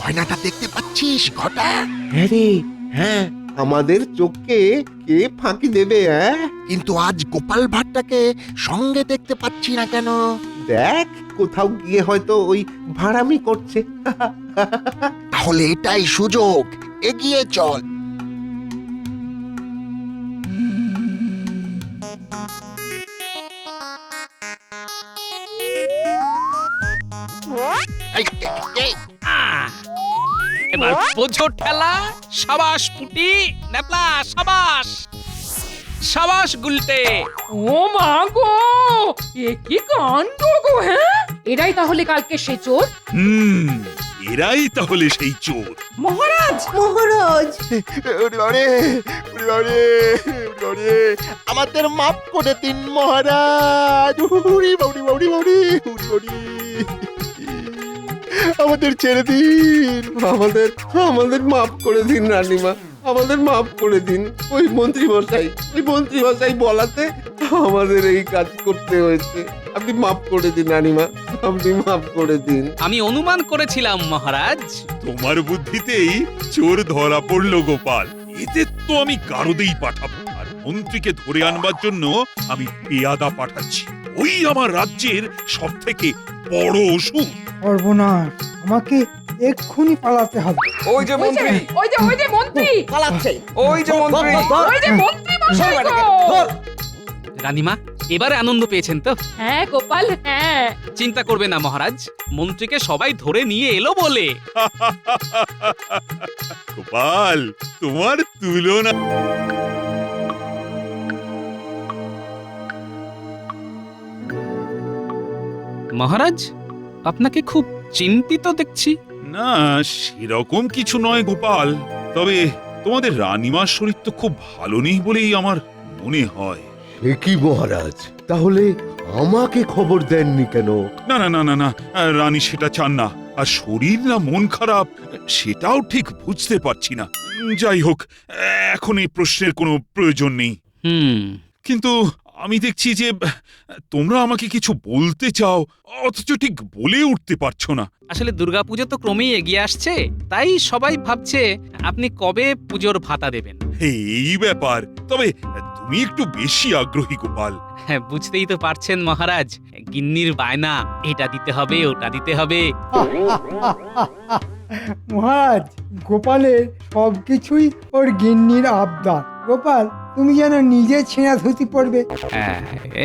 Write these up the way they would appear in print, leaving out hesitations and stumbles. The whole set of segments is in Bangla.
গয়নাটা দেখতে পাচ্ছিস ঘটা? হ্যাঁ রে, হ্যাঁ, আমাদের চোখকে কে ফাঁকি দেবে? কিন্তু আজ গোপাল ভাঁড়টাকে সঙ্গে দেখতে পাচ্ছি না কেন? দেখ, কোথাও গিয়ে হয়তো ওই ভাড়ামি করছে। তাহলে এটাই সুযোগ, এগিয়ে চল। এই, এই, এবার বোঝো ঠেলা। সাবাস পুটি, নেপলা, সাবাস সাবাস গুলটে। ও মা গো, এ কি কাণ্ড গো! হ্যাঁ, এরাই তাহলে কালকে সে চোর? এরাই তাহলে সেই চোর। মহারাজ, মহারাজ, ওরে বাবারে, ওরে বাবারে, ওরে বাবারে, আমাদের মাফ করে দিন মহারাজ। উরি বাউরি বাউরি বাউরি, উরি বাউরি। আমাদের ছেড়ে দিন। আমাদের মাফ করে দিন রানীমা, আমাদের মাফ করে দিন। ওই মন্ত্রী মশাই বলাতে আমাদের এই কাজ করতে হয়েছে। আপনি মাফ করে দিন রানীমা, আপনি মাফ করে দিন। আমি অনুমান করেছিলাম মহারাজ। তোমার বুদ্ধিতেই চোর ধরা পড়লো গোপাল। এতে তো আমি গারদেই পাঠাবো, আর মন্ত্রীকে ধরে আনবার জন্য আমি পেয়াদা পাঠাচ্ছি। ওই আমার রাজ্যের সব থেকে বড় ওষুধ। সর্বনাশ, আমাকে এক্ষুনি পালাতে হবে। ওই যে মন্ত্রী, ওই যে মন্ত্রী, পালাচ্ছে। ওই যে মন্ত্রী। ওই যে মন্ত্রী মশাই গো! রানীমা, এবারে আনন্দ পেয়েছেন তো? হ্যাঁ গোপাল, হ্যাঁ। চিন্তা করবে না মহারাজ, মন্ত্রীকে সবাই ধরে নিয়ে এলো বলে। গোপাল, তোমার তুলনা। মহারাজ, আপনাকে খুব চিন্তিত দেখছি। না, সেরকম কিছু নয় গোপাল, তবে তোমাদের রানীমার শরীর তো খুব ভালো নেই বলেই আমার মনে হয়। সে কি মহারাজ, তাহলে আমাকে খবর দেননি কেন? না না না না না, রানী সেটা চান না। আর শরীর না মন খারাপ সেটাও ঠিক বুঝতে পারছি না। যাই হোক, এখন এই প্রশ্নের কোনো প্রয়োজন নেই। কিন্তু আমি দেখছি যে তোমরা আমাকে কিছু বলতে চাও, অথচ ঠিক বলে উঠতে পারছো না। আসলে দুর্গাপুজো তো ক্রমেই এগিয়ে আসছে, তাই সবাই ভাবছে আপনি কবে পুজোর ভাতা দেবেন। এই ব্যাপার, তবে তুমি একটু বেশি আগ্রহী গোপাল। হ্যাঁ, বুঝতেই তো পারছেন মহারাজ, গিন্নির বায়না, এটা দিতে হবে ওটা দিতে হবে। মহারাজ, গোপালের সবকিছুই ওর গিন্নির আবদার। গোপাল, তুমি যেন নিজে ছেঁড়া ধুতি পড়বে। হ্যাঁ,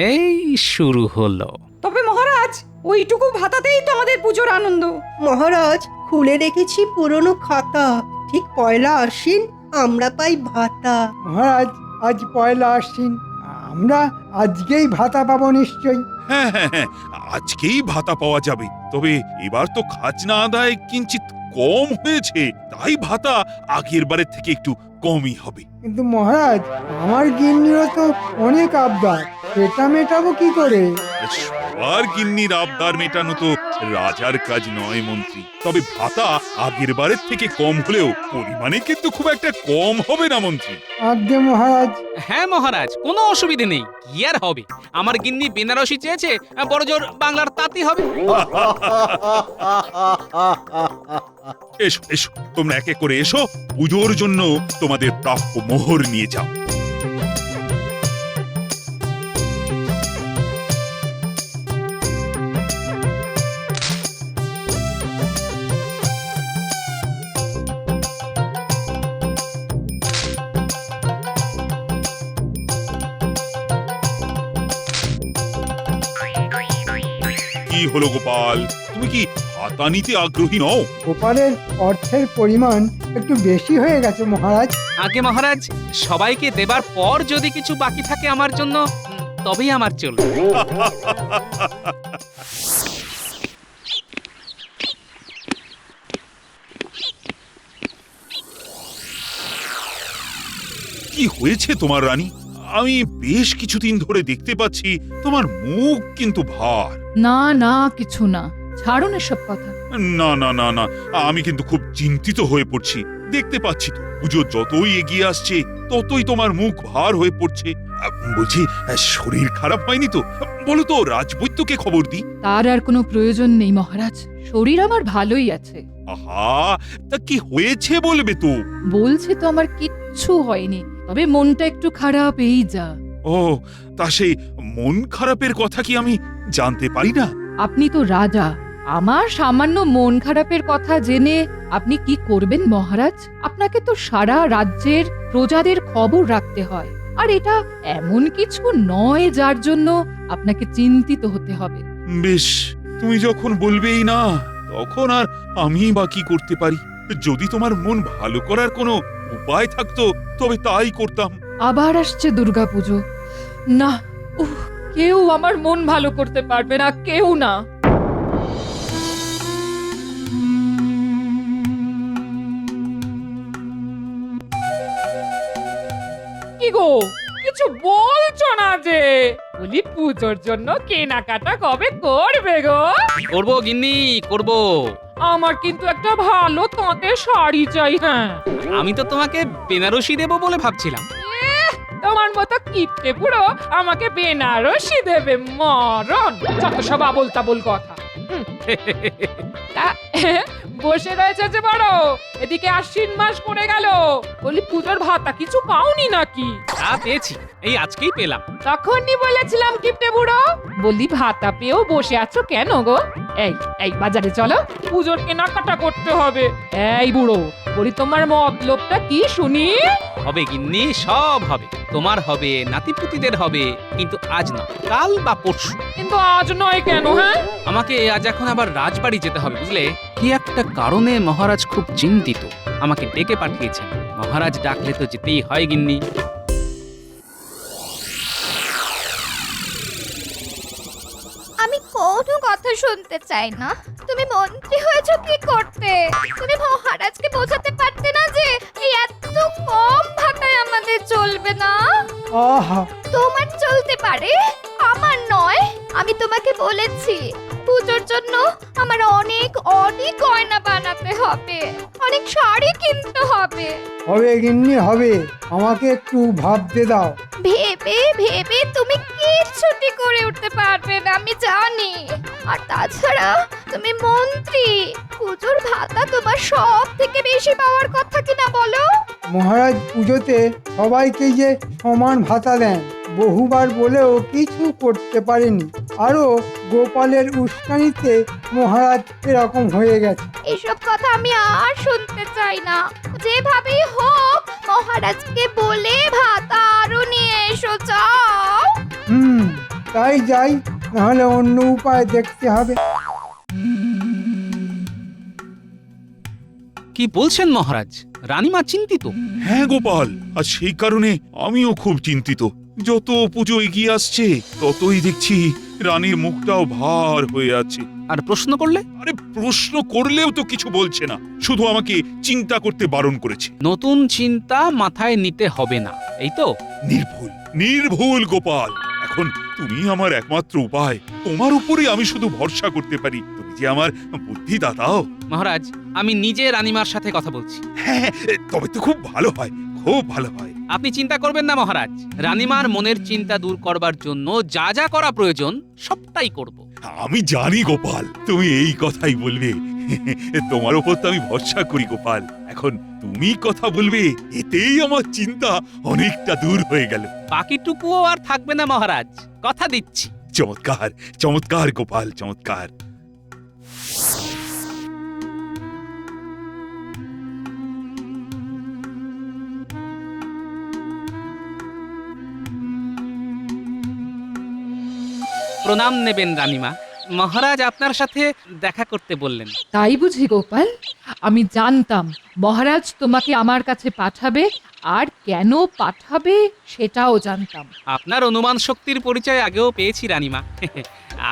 এই শুরু হলো। তবে মহারাজ, ওইটুকু ভাতাতেই তো আমাদের পুজোর আনন্দ। মহারাজ, খুলে রেখেছি পুরনো খাতা। ঠিক পয়লা আশ্বিন আমরা পাই ভাতা। মহারাজ, আজ পয়লা আশ্বিন, আমরা আজকেই ভাতা পাবো নিশ্চয়ই। হ্যাঁ হ্যাঁ হ্যাঁ, আজকেই ভাতা পাওয়া যাবে। তবে এবার তো খাজনা আদায় কিঞ্চিত কম হয়েছে, তাই ভাতা আগের বারের থেকে একটু কমই হবে। কিন্তু মহারাজ, আমার গিন্নিরও তো অনেক আবদার, সেটা মেটাবো কি করে? সবার গিন্নির আবদার মেটানো তো রাজার কাজ নয় মন্ত্রী। তবে ভাতা আগের বারের থেকে কম হলেও পরিমাণে কিন্তু খুব একটা কম হবে না মন্ত্রী। আজ্ঞে মহারাজ। হ্যাঁ মহারাজ, কোনো অসুবিধে নেই। কি আর হবে, আমার গিন্নি বেনারসি চেয়েছে, বড়জোর বাংলার তাঁতি হবে। এসো এসো, তোমরা একে করে এসো, পুজোর জন্য তোমাদের প্রাপ্য মোহর নিয়ে যাও। কি হলো গোপাল, তুমি কি ভাতা নিতে আগ্রহী নও? গোপালের অর্থের পরিমাণ একটু বেশি হয়ে গেছে মহারাজ। আগে মহারাজ, সবাইকে দেবার পর যদি কিছু বাকি থাকে আমার জন্য, তবেই আমার চলবে। কি হয়েছে তোমার রানী? আমি বেশ কিছুদিন ধরে দেখতে পাচ্ছি তোমার মুখ কিন্তু ভার। না না, কিছু না, ছাড়ুন এসব কথা। না না না না, আমি কিন্তু খুব চিন্তিত হয়ে পড়ছি। দেখতে পাচ্ছি তো পুজো যতই এগিয়ে আসছে ততই তোমার মুখ ভার হয়ে পড়ছে। বলছি শরীর খারাপ হয়নি তো? বলো তো রাজবৈদ্যকে খবর দিই। তার আর কোনো প্রয়োজন নেই মহারাজ, শরীর আমার ভালোই আছে। আহা, তা কি হয়েছে বলবে তো? বলছি তো আমার কিচ্ছু হয়নি, তবে মনটা একটু খারাপ এই যা। ও, তা সেই মন খারাপের কথা কি আমি জানতে পারি না? আপনি তো রাজা, আমার সামান্য মন খারাপের কথা জেনে আপনি কি করবেন মহারাজ? আপনাকে তো সারা রাজ্যের প্রজাদের খবর রাখতে হয়, আর এটা এমন কিছু নয় যার জন্য আপনাকে চিন্তিত হতে হবে। বেশ, তুমি যখন বলবেই না, তখন আর আমি বা কি করতে পারি? যদি তোমার মন ভালো করার কোনো উপায় থাকতো তবে তাই করতাম। আবার আসছে দুর্গাপুজো। না, কেউ আমার মন ভালো করতে পারবে না, কেউ না। কি গো, কিছু বলছো না যে? বলি পুজোর জন্য কেনাকাটা কবে করবে গো? করবো গিন্নি, করবো। আমার কিন্তু একটা ভালো তাঁতের শাড়ি চাই। হ্যাঁ, আমি তো তোমাকে বেনারসি দেবো বলে ভাবছিলাম। তোমার মতো কিপটে পুরো আমাকে বেনারসি দেবে? মরণ, যত সব আবোল তাবোল কথা। তা, বসে রয়েছে যে বড়, এদিকে আশ্বিন মাস পড়ে গেল, বলি পুজোর ভাতা কিছু পাওনি নাকি? তা পেয়েছি, এই আজকেই পেলাম। তখনই বলেছিলাম কিপটে বুড়ো, বলি ভাতা পেয়েও বসে আছো কেন গো? এই এই বাজারে চলো, পুজোর কেনাকাটা করতে হবে। এই বুড়ো, বলি তোমার মতলবটা কি শুনি? হবে গিন্নি, সব হবে। তোমার হবে, নাতিপুতিদের হবে, কিন্তু আজ না, কাল বা পরশু। কিন্তু আজ নয় কেন? হ্যাঁ, আমাকে আজ এখন আবার রাজবাড়ি যেতে হবে, বুঝলে? কি একটা কারণে মহারাজ খুব চিন্তিত, আমাকে ডেকে পাঠিয়েছেন। মহারাজ ডাকলে তো যেতেই হয় গিন্নি। আমি কোনো কথা শুনতে চাই না। তুমি মন্ত্রী হয়েছো কি করতে? তুমি মহারাজকে বোঝাতে পারতে না যে এই এত কম ভাতায় আমাদের চলবে না? আহা, তোমার চলতে পারে, আমার নয়। আমি তোমাকে বলেছি পুজোর জন্য আমার অনেক অনেক গয়না বানাতে হবে, অনেক শাড়ি কিনতে হবে। হবে গিন্নি হবে, আমাকে একটু ভাবতে দাও। ভেবে ভেবে তুমি কিচ্ছুটি করে উঠতে পারবে না, আমি জানি। আর তাছাড়া তুমি মন্ত্রী, পুজোর ভাতা তোমার সব থেকে বেশি পাওয়ার কথা কিনা বলো? মহারাজ পুজোতে সবাইকে যে সমান ভাতা দেন, বহুবার বলেও কিছু করতে পারেনি। আরো গোপালের উস্কানিতে মহারাজ এরকম হয়ে গেছে। এসব কথা আমি আর শুনতে চাই না। যেভাবেই হোক মহারাজকে বলে ভাতা আরো নিয়ে এসো, যাও। তাই যাই, নাহলে অন্য উপায় দেখতে হবে। কি বলছেন মহারাজ? রানীমা চিন্তিত? হ্যাঁ গোপাল, আর সেই কারণে আমিও খুব চিন্তিত। যত পুজো এগিয়ে আসছে ততই দেখছি রানীর মুখটাও ভার হয়ে আছে। আর প্রশ্ন করলে? আরে প্রশ্ন করলেও তো কিছু বলছে না, শুধু আমাকে চিন্তা করতে বারণ করেছে। নতুন চিন্তা মাথায় নিতে হবে না, এই তো? নির্ভুল নির্ভুল গোপাল, এখন তুমি আমার একমাত্র উপায়। তোমার উপরে আমি শুধু ভরসা করতে পারি। তুমি যে আমার বুদ্ধিদাতাও। মহারাজ, আমি নিজে রানীমার সাথে কথা বলছি। হ্যাঁ, তবে তো খুব ভালো হয়, খুব ভালো হয়। আপনি চিন্তা করবেন না মহারাজ, রানীমার মনের চিন্তা দূর করবার জন্য যা যা করা প্রয়োজন সবটাই করব। আমি জানি গোপাল, তুমি এই কথাই বলবে। তোমার উপর তো আমি ভরসা করি গোপাল। এখন তুমি কথা বলবে, এতেই আমার চিন্তা অনেকটা দূর হয়ে গেল। বাকিটুকুও আর থাকবে না মহারাজ, কথা দিচ্ছি। চমৎকার চমৎকার গোপাল, চমৎকার। প্রণাম নেবেন রানীমা, মহারাজ আপনার সাথে দেখা করতে বললেন। তাই বুঝি গোপাল? আমি জানতাম মহারাজ তোমাকে আমার কাছে পাঠাবে, আর কেন পাঠাবে সেটাও জানতাম। আপনার অনুমান শক্তির পরিচয় আগেও পেয়েছি রানীমা।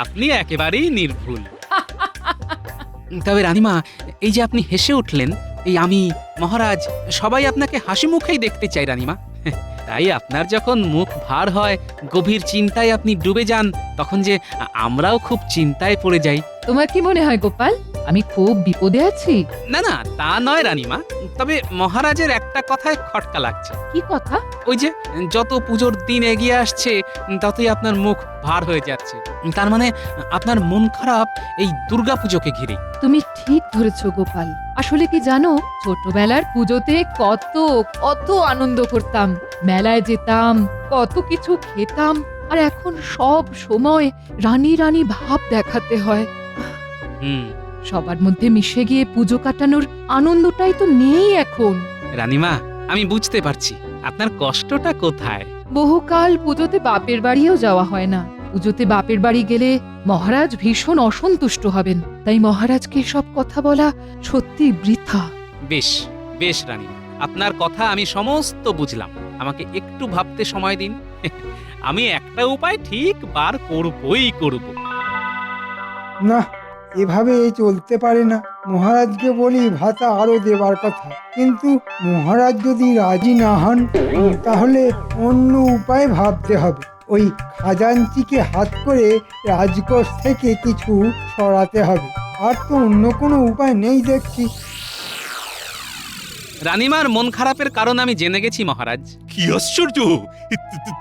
আপনি একেবারেই নির্ভুল। তবে রানীমা, এই যে আপনি হেসে উঠলেন, এই আমি, মহারাজ, সবাই আপনাকে হাসি মুখেই দেখতে চাই রানীমা। তাই আপনার যখন মুখ ভার হয়, গভীর চিন্তায় আপনি ডুবে যান, তখন যে আমরাও খুব চিন্তায় পড়ে যাই। তোমার কি মনে হয় গোপাল আমি খুব বিপদে আছি? না না, তা নয় রানীমা, তবে মহারাজের একটা কথায় খটকা লাগছে। কি কথা? ওই যে যত পুজোর দিন এগিয়ে আসছে ততই আপনার মুখ ভার হয়ে যাচ্ছে। তার মানে আপনার মন খারাপ এই দুর্গাপুজোকে ঘিরে। তুমি ঠিক ধরেছো গোপাল। আসলে কি জানো, ছোটবেলার পুজোতে কত কত আনন্দ করতাম, মেলায় যেতাম, কত কিছু খেতাম, আর এখন সব সময় রানী রানী ভাব দেখাতে হয়। হুম। সবার মধ্যে মিশে গিয়ে পুজো কাটানোর আনন্দটাই তো নেই এখন। রানীমা, আমি বুঝতে পারছি আপনার কষ্টটা কোথায়। বহুকাল পুজোতে বাপের বাড়িও যাওয়া হয় না। পুজোতে বাপের বাড়ি গেলে মহারাজ ভীষণ অসন্তুষ্ট হবেন, তাই মহারাজকে সব কথা বলা সত্যি বৃথা। বেশ বেশ রানীমা, আপনার কথা আমি সমস্ত বুঝলাম। আমাকে একটু ভাবতে সময় দিন। আমি একটা উপায় ঠিক বার করবই করব। না, এভাবে চলতে পারে না। মহারাজকে বলি ভাতা আরো দেবার কথা, কিন্তু মহারাজ যদি রাজি না হন তাহলে অন্য উপায় ভাবতে হবে। ওই খাজাঞ্চিকে হাত করে রাজকোষ থেকে কিছু সরাতে হবে। আর তো অন্য কোনো উপায় নেই দেখছি। রানীমার মন খারাপের কারণ আমি জেনে গেছি মহারাজ। কি আশ্চর্য!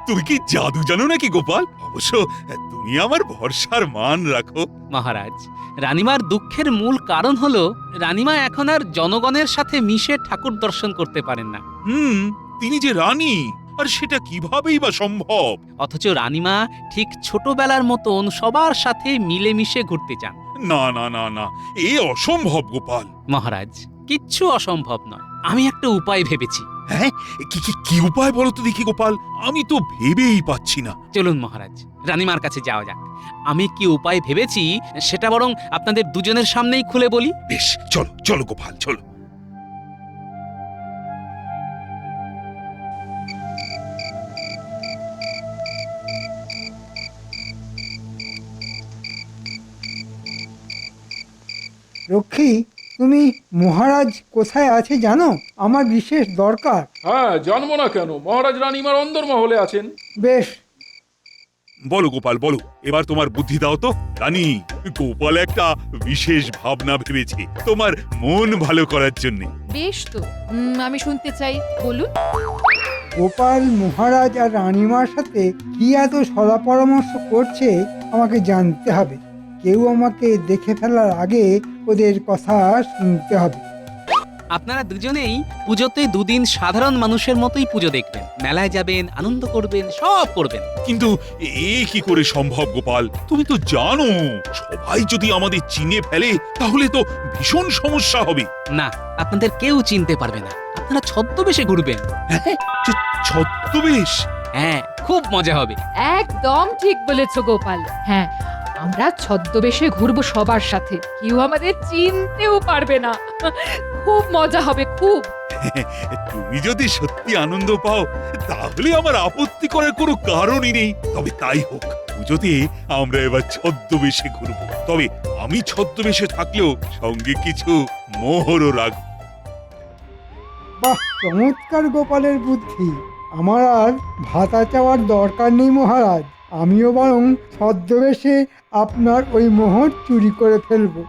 তুমি কি জাদু জানো নাকি গোপাল? অবশ্য তুমি আমার ভরসার মান রাখো। মহারাজ, রানীমার দুঃখের মূল কারণ হলো রানীমা এখন আর জনগণের সাথে মিশে ঠাকুর দর্শন করতে পারেন না। তিনি যে রানী, আর সেটা কিভাবেই বা সম্ভব? অথচ রানীমা ঠিক ছোটবেলার মতন সবার সাথে মিলেমিশে ঘুরতে চান। না না না না, এ অসম্ভব গোপাল। মহারাজ, কিচ্ছু অসম্ভব নয়। আমি একটা উপায় ভেবেছি। হ্যাঁ, কি উপায় বলো তো দেখি গোপাল, আমি তো ভেবেই পাচ্ছি না। চলুন মহারাজ, রানীমার কাছে যাওয়া যাক। আমি কি উপায় ভেবেছি সেটা বরং আপনাদের দুজনের সামনেই খুলে বলি। বেশ, চলো চলো গোপাল, চলো। রক্ষী, তুমি মহারাজ কোথায় আছে জানো? আমার বিশেষ দরকার। হ্যাঁ, জানবো না কেন? মহারাজ রানীমার অন্দরমহলে আছেন। বেশ। বলো গোপাল, বলো, এবার তোমার বুদ্ধি দাও তো। রানী, গোপাল একটা বিশেষ ভাবনা ভেবেছে তোমার মন ভালো করার জন্য। বেশ তো, আমি শুনতে চাই, বলুন। গোপাল মহারাজ আর রানীমার সাথে কি এত সলা পরামর্শ করছে আমাকে জানতে হবে। কেউ আমাকে দেখে ফেলার আগে ওদের কথা শুনতে হবে। আপনারা দুজনেই পুজোতে দুদিন সাধারণ মানুষের মতোই পুজো দেখবেন, মেলায় যাবেন, আনন্দ করবেন, সব করবেন। কিন্তু এ কি করে সম্ভব গোপাল? তুমি তো জানো, সবাই যদি আমাদের চিনে ফেলে তাহলে তো ভীষণ সমস্যা হবে। না, আপনাদের কেউ চিনতে পারবে না। আপনারা ছদ্মবেশে ঘুরবেন। ছদ্মবেশ? হ্যাঁ, খুব মজা হবে। একদম ঠিক বলেছো গোপাল। হ্যাঁ, আমরা ছদ্মবেশে ঘুরবো সবার সাথে, কেউ আমাদের চিনতেও পারবে না। খুব মজা হবে, খুব। তুমি যদি সত্যি আনন্দ পাও তাহলে আমার আপত্তি করার কোনো কারণই নেই। তবে তাই হোক, পুজোতে আমরা এবার ছদ্মবেশে ঘুরবো। তবে আমি ছদ্মবেশে থাকলেও সঙ্গে কিছু মোহরও রাখবো। বাহ, চমৎকার গোপালের বুদ্ধি। আমার আর ভাতা চাওয়ার দরকার নেই মহারাজ। আমিও বরং ছদ্মবেশে আপনার ওই মোহর চুরি করে ফেলবো।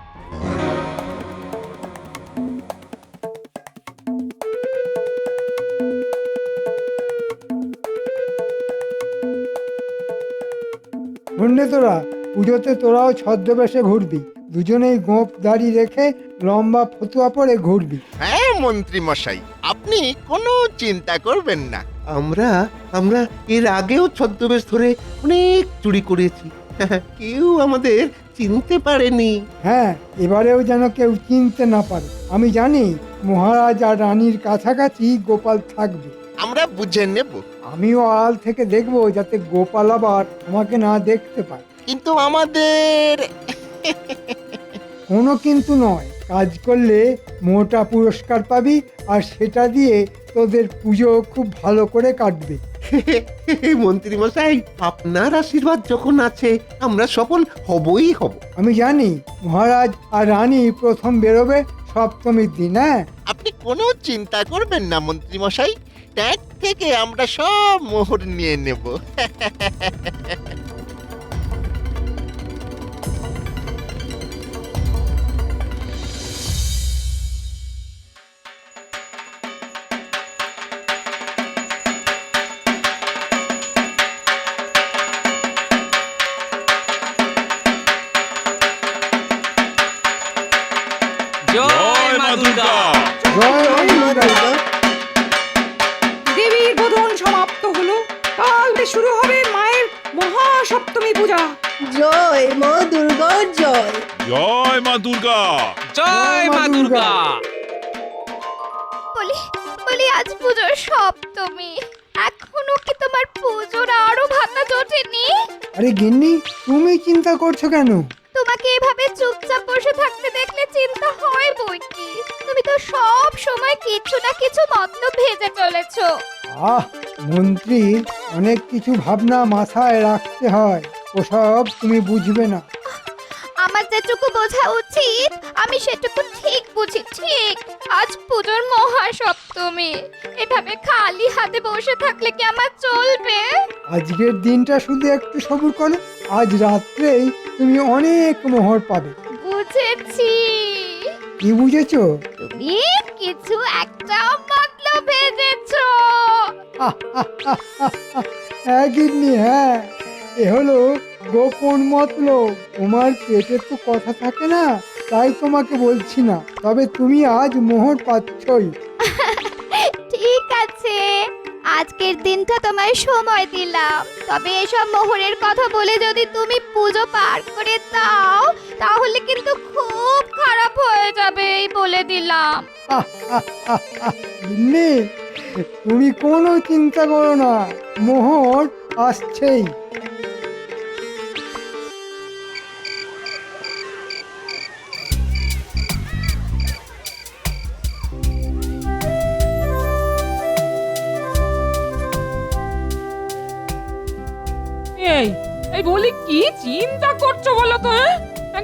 শুনলে তোরা, পুজোতে তোরাও ছদ্মবেশে ঘুরবি। দুজনেই গোঁফ দাড়ি রেখে লম্বা ফতুয়া পরে ঘুরবি। হ্যাঁ মন্ত্রী মশাই, আপনি কোনো চিন্তা করবেন না। আমরা আমরা এর আগেও ছদ্মবেশ ধরে অনেক চুরি করেছি। কেউ আমাদের চিনতে পারেনি। হ্যাঁ, এবারেও যেন কেউ চিনতে না পারে। আমি জানি মহারাজ আর রানীর কাছাকাছি গোপাল থাকবে। আমরা বুঝে নেব। আমিও আড়াল থেকে দেখবো যাতে গোপাল আবার আমাকে না দেখতে পায়। কিন্তু আমাদের কোনো কিন্তু নয়, কাজ করলে মোটা পুরস্কার পাবি, আর সেটা দিয়ে তোদের পুজো খুব ভালো করে কাটবে। মন্ত্রী মশাই, আপনার আশীর্বাদ যখন আছে আমরা সফল হবই হব। আমি জানি মহারাজ আর রানী প্রথম বেরোবে সপ্তমীর দিন। হ্যাঁ, আপনি কোনো চিন্তা করবেন না মন্ত্রী মশাই, ট্যাগ থেকে আমরা সব মোহর নিয়ে নেব। জয় মা দুর্গা। জয় মা দুর্গা। দেবীর বোধন সমাপ্ত হলো। কাল শুরু হবে মায়ের মহাসপ্তমী পূজা। জয় মা দুর্গা জয়। জয় মা দুর্গা। জয় মা দুর্গা। বলি বলি আজ পুজোর সপ্তমী, এখনো কি তোমার পুজোর আরো ভাতা জোটেনি? আরে গিন্নি, তুমি চিন্তা করছো কেন? তোমাকে এভাবে চুপচাপ বসে থাকতে দেখলে চিন্তা হয় বই কি। তুমি তো সব সময় কিছু না কিছু মতলব ভেজে চলেছো। মন্ত্রী, অনেক কিছু ভাবনা মাথায় রাখতে হয়, ওসব তুমি বুঝবে না। আমার যেটুকু বোঝা উচিত আমি সেটুকু ঠিক বুঝি। ঠিক আজ পুজোর মহাসপ্তমী, এভাবে খালি হাতে বসে থাকলে কি আমার চলবে? আজকের দিনটা শুধু একটু সবুর করো, আজ রাত্রেই তুমি অনেক মোহর পাবে। বুঝেছি। কি বুঝেছো? তুমি কিছু একটা মতলব ভেজেছো। হ্যাঁ গিন্নি, হ্যাঁ, এ হলো গোপন মতলব। তোমার পেটের তো কথা থাকে না, তাই তোমাকে বলছি না, তবে তুমি আজ মোহর পাচ্ছই। ঠিক আছে, আজকের দিনটা তোমায় সময় দিলাম, তবে এসব মোহরের কথা বলে যদি তুমি পুজো পার করে দাও তাহলে কিন্তু খুব খারাপ হয়ে যাবে, এই বলে দিলাম। গিন্নি, তুমি কোনো চিন্তা করো না, মোহর আসছেই। এই এই বলি কি চিন্তা করছো বলো তো?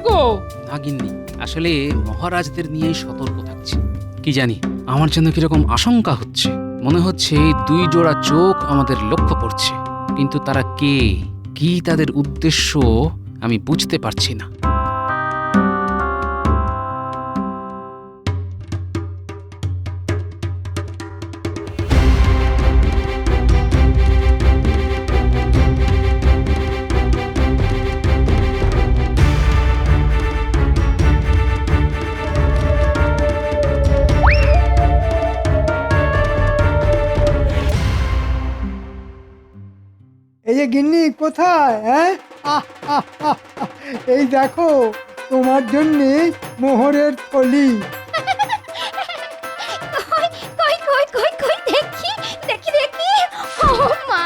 গো না গিন্নি, আসলে মহারাজদের নিয়েই সতর্ক থাকছি। কি জানি, আমার জন্য কিরকম আশঙ্কা হচ্ছে। মনে হচ্ছে দুই জোড়া চোখ আমাদের লক্ষ্য করছে, কিন্তু তারা কে, কি তাদের উদ্দেশ্য আমি বুঝতে পারছি না। এই যে গিন্নি, কোথায়? হ্যাঁ, এই দেখো, তোমার জন্যে মোহরের থলি। কই কই কই কই দেখি দেখি দেখি। ও মা,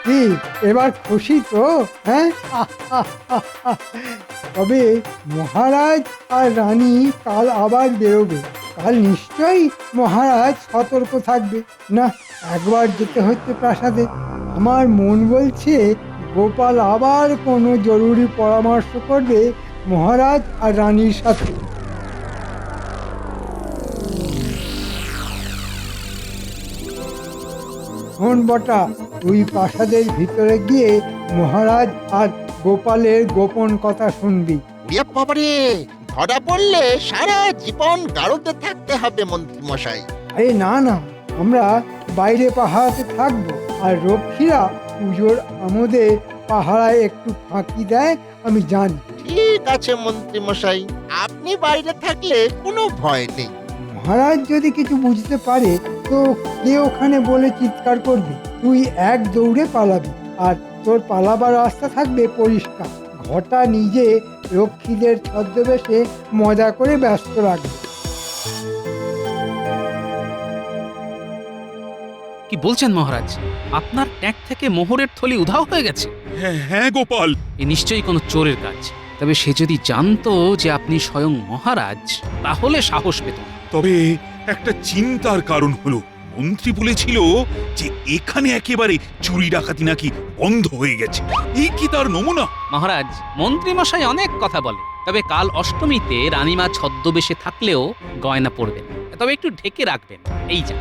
কি এবার খুশি তো? হ্যাঁ, তবে মহারাজ আর রানী কাল আবার বেরোবে। কাল নিশ্চয়ই মহারাজ সতর্ক থাকবে। না, একবার যেতে হচ্ছে প্রাসাদে। আমার মন বলছে গোপাল আবার কোনো জরুরি পরামর্শ করবে মহারাজ আর রানীর সাথে। শোন বটা, তুই প্রাসাদের ভিতরে গিয়ে মহারাজ আর গোপালের গোপন কথা শুনবি। উড়িয়া বাবারে, ধরা পড়লে সারা জীবন গাড়োতে থাকতে হবে মন্ত্রী মশাই। আরে না না, আমরা বাইরে পাহারাতে থাকবো, আর রক্ষীরা পুজোর আমোদে পাহারায় একটু ফাঁকি দেয়, আমি জানি। ঠিক আছে মন্ত্রী মশাই, আপনি বাইরে থাকলে কোনো ভয় নেই। মহারাজ যদি কিছু বুঝতে পারে তো কে ওখানে বলে চিৎকার করবে, তুই এক দৌড়ে পালাবি, আর তোর পালাবার রাস্তা থাকবে পরিষ্কার। ঘটা নিজে রক্ষীদের ছদ্মবেশে মজা করে ব্যস্ত রাখবে। কি বলছেন মহারাজ? আপনার ট্যাঙ্ক থেকে মোহরের থলি উধাও হয়ে গেছে? হ্যাঁ গোপাল। এ নিশ্চয়ই কোনো চোরের কাজ। তবে সে যদি জানতো যে আপনি স্বয়ং মহারাজ, তাহলে সাহস পেত। তবে একটা চিন্তার কারণ হলো, মন্ত্রী বলেছিল যে এখানে একেবারে চুরি ডাকাতি নাকি বন্ধ হয়ে গেছে। এই কি তার নমুনা? মহারাজ, মন্ত্রী মশাই অনেক কথা বলে, তবে কাল অষ্টমীতে রানীমা ছদ্মবেশে থাকলেও গয়না পরবেন, তবে একটু ঢেকে রাখবেন, এই যা।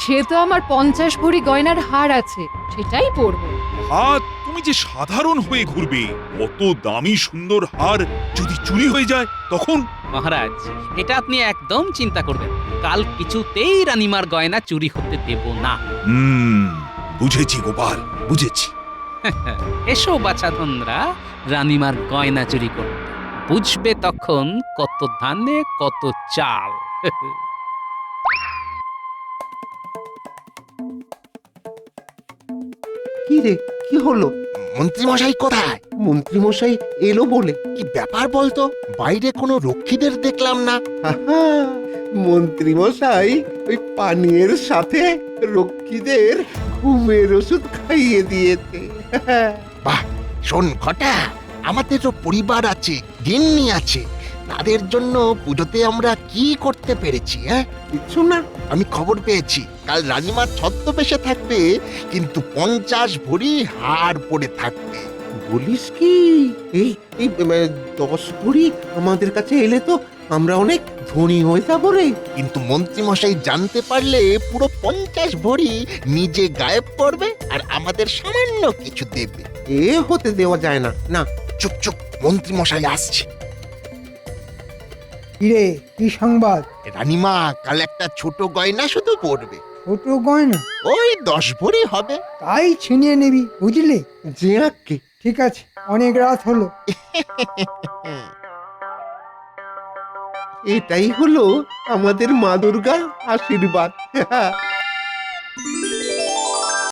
সে তো আমার 50 ভরি গয়নার হার আছে, সেটাই পরবো। হাত তুমি যে সাধারণ হয়ে ঘুরবে, কত দামি সুন্দর হার যদি চুরি হয়ে যায় তখন? মহারাজ, এটা আপনি একদম চিন্তা করবেন, কাল কিছুতেই রানীমার গয়না চুরি হতে দেব না। বুঝেছি গোপাল, বুঝেছি। এসো বাছাধনরা রানীমার গয়না চুরি করতে। বুঝবে তখন কত ধানে কত চাল। কি রে, কি হলো? মন্ত্রী মশাই কোথায়? মন্ত্রী মশাই এলো বলে? কি ব্যাপার বলতো, বাইরে কোনো রক্ষীদের দেখলাম না। হাহা, মন্ত্রী মশাই ওই পানীয়ের সাথে রক্ষীদের ঘুমের ওষুধ খাইয়ে দিয়েছে। বাহ, শোন ঘটা, আমাদেরও পরিবার আছে, গিন্নি আছে, তাদের জন্য পুজোতে আমরা কি করতে পেরেছি? কিছু না। আমি খবর পেয়েছি কাল রানীমা ছদ্মবেশে থাকবে, কিন্তু 50 ভরি হাড় পড়ে থাকবে। বলিস কি? এই এই 10 ভরি আমাদের কাছে এলে তো আমরা অনেক ধনী হয়ে যাবো রে। কিন্তু মন্ত্রী মশাই জানতে পারলে পুরো 50 ভরি নিজে গায়েব করবে আর আমাদের সামান্য কিছু দেবে। এ হতে দেওয়া যায় না। না, চুপ চুপ, মন্ত্রী মশাই আসছে। কিরে, কি সংবাদ? রানীমা কাল একটা ছোট গয়না শুধু পরবে, ছোট গয়না? ওই 10 ভরি হবে। তাই ছিনিয়ে নিবি, বুঝলি? যে আঁকে। ঠিক আছে, অনেক রাত হলো। এটাই হলো আমাদের মা দুর্গার আশীর্বাদ।